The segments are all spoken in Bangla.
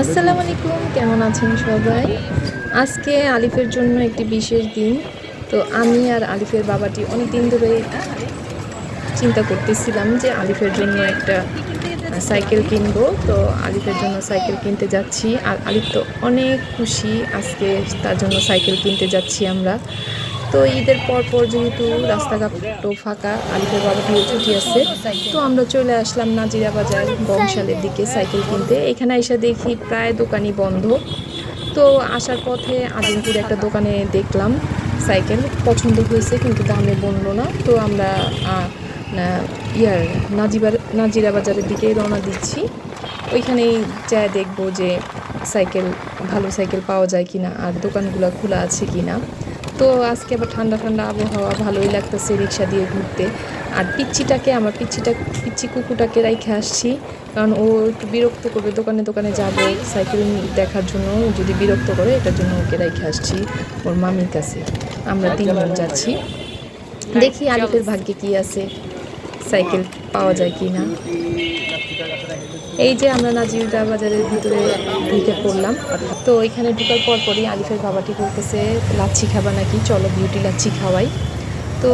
আসসালামু আলাইকুম, কেমন আছেন সবাই? আজকে আলিফের জন্য একটি বিশেষ দিন। তো আমি আর আলিফের বাবাটি অনেক দিন ধরেই চিন্তা করতেছিলাম যে আলিফের জন্য একটা সাইকেল কিনবো। তো আলিফের জন্য সাইকেল কিনতে যাচ্ছি, আর আলিফ তো অনেক খুশি আজকে তার জন্য সাইকেল কিনতে যাচ্ছি আমরা। তো ঈদের পর যেহেতু রাস্তাঘাটও ফাঁকা, আলিফের বাবাটিও ছুটি আছে, তো আমরা চলে আসলাম নাজিরা বাজার বংশালের দিকে সাইকেল কিনতে। এখানে এসে দেখি প্রায় দোকানই বন্ধ। তো আসার পথে আজিমপুরে একটা দোকানে দেখলাম সাইকেল, পছন্দ হয়েছে কিন্তু দামে বললো না। তো আমরা ইয়ার নাজিরা বাজারের দিকেই রওনা দিচ্ছি। ওইখানেই যা দেখবো যে সাইকেল, ভালো সাইকেল পাওয়া যায় কিনা আর দোকানগুলো খোলা আছে কিনা। তো আজকে আবার ঠান্ডা ঠান্ডা আবহাওয়া, ভালোই লাগতেছে রিক্সা দিয়ে ঘুরতে। আর পিচ্ছি কুকুরটাকে রাইখে আসছি, কারণ ও একটু বিরক্ত করবে, দোকানে দোকানে যাবো সাইকেল দেখার জন্য, যদি বিরক্ত করে এটার জন্য ওকে রাইখে আসছি ওর মামির কাছে। আমরা তিনজন যাচ্ছি, দেখি আলিফের ভাগ্যে কি আছে, সাইকেল পাওয়া যায় কি না। এই যে আমরা নাজিরা বাজারের ভিতরে ঢুকে পড়লাম। তো এখানে ঢুকার পরই আলিফের বাবাটি বলতেছে লাচ্ছি খাবা নাকি, চলো বিউটি লাচ্ছি খাওয়াই। তো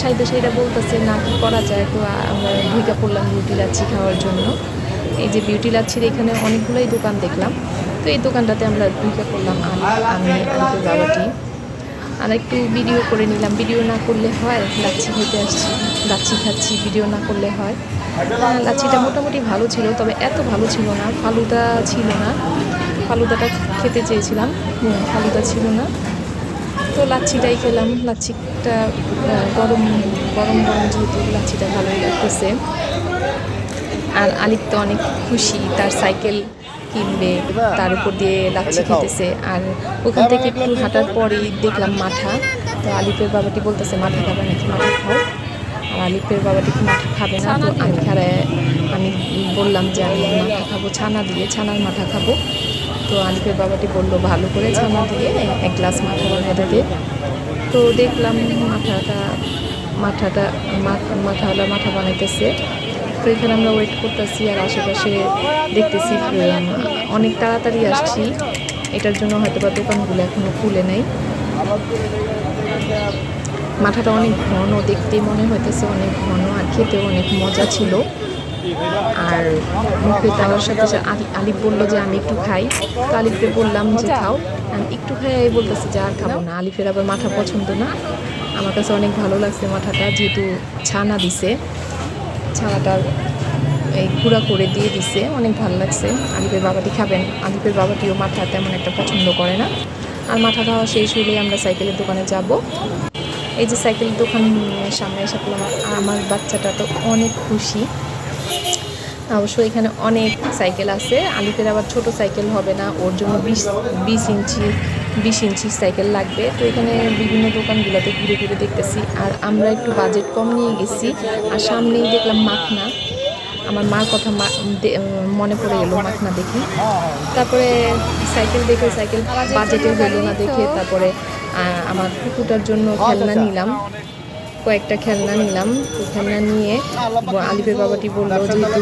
সাইদা বলতেছে না কি করা যায়। তো আমরা ঢুকে পড়লাম বিউটি লাচ্ছি খাওয়ার জন্য। এই যে বিউটি লাচ্ছির এখানে অনেকগুলোই দোকান দেখলাম। তো এই দোকানটাতে আমরা ঢুকে পড়লাম, আমি আলিফের বাবাটি। আর একটু ভিডিও করে নিলাম, ভিডিও না করলে হয়, লাচ্ছি খেতে আসছি, লাচ্ছি খাচ্ছি, ভিডিও না করলে হয়। লাচ্ছিটা মোটামুটি ভালো ছিল, তবে এত ভালো ছিল না। ফালুদা ছিল না, ফালুদাটা খেতে চেয়েছিলাম, ফালুদা ছিল না। তো লাচ্ছিটাই খেলাম। লাচ্ছিটা গরম গরম গরম যেহেতু লাচ্ছিটা ভালোই লাগতেছে। আর আলিফ তো অনেক খুশি, তার সাইকেল কিনবে, তার উপর দিয়ে লাচ্ছি খেতেছে। আর ওখান থেকে একটু হাঁটার পরেই দেখলাম মাঠা। তো আলিফের বাবাটি বলতেছে মাঠা খাবে নাকি, মাঠা খাও। আর আলিফের বাবাটি কি মাঠা খাবে না। তো আমি বললাম যে আমি মাঠা খাবো ছানা দিয়ে, ছানার মাঠা খাবো। তো আলিফের বাবাটি বললো ভালো করে ছানা দিয়ে এক গ্লাস মাঠা বানিয়ে দেবে। তো দেখলাম মাঠাওয়ালা মাঠা বানাইতেছে। তো এখানে আমরা ওয়েট করতেছি, আর আশেপাশে দেখতেছি অনেক তাড়াতাড়ি আসছি, এটার জন্য হয়তো বা দোকানগুলো এখনো খুলে নেই। মাথাটা অনেক ঘন, দেখতে মনে হইতেছে অনেক ঘন, আর খেতেও অনেক মজা ছিল। আর মুখে দেওয়ার সাথে আলিফ বললো যে আমি একটু খাই। তো আলিফকে বললাম যে খাও, একটু খাই। বলতেছে যে আর খাবো না। আলিফের আবার মাথা পছন্দ না। আমার কাছে অনেক ভালো লাগছে মাথাটা, যেহেতু ছানা দিছে, ছানাটা এই গুঁড়া করে দিয়ে দিছে, অনেক ভালো লাগছে। আলিফের বাবাটি খাবেন, আলিফের বাবাটিও মাথা তেমন একটা পছন্দ করে না। আর মাথা খাওয়া শেষ হলে আমরা সাইকেলের দোকানে যাব। এই যে সাইকেলের দোকান সামনে এসে পড়লাম, আমার বাচ্চাটা তো অনেক খুশি। অবশ্য এখানে অনেক সাইকেল আছে। আলিফের আবার ছোট সাইকেল হবে না, ওর জন্য 20 ইঞ্চি সাইকেল লাগবে। তো এখানে বিভিন্ন দোকানগুলোতে ঘুরে ঘুরে দেখতেছি, আর আমরা একটু বাজেট কম নিয়ে গেছি। আর সামনেই দেখলাম মাখনা, আমার মার কথা মনে পড়ে গেল মাখনা দেখি। তারপরে সাইকেল বাজেটে হলো না দেখে, তারপরে আমার কুকুরটার জন্য খেলনা নিলাম, কয়েকটা খেলনা নিলাম। তো খেলনা নিয়ে আলিফের বাবাটি বললো যেহেতু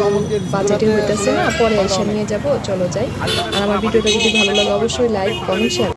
বাজেটে হইতেছে না, পরে এসে নিয়ে যাব, চলো যাই। আর আমার ভিডিওটা যদি ভালো লাগে অবশ্যই লাইক, কমেন্ট, শেয়ার।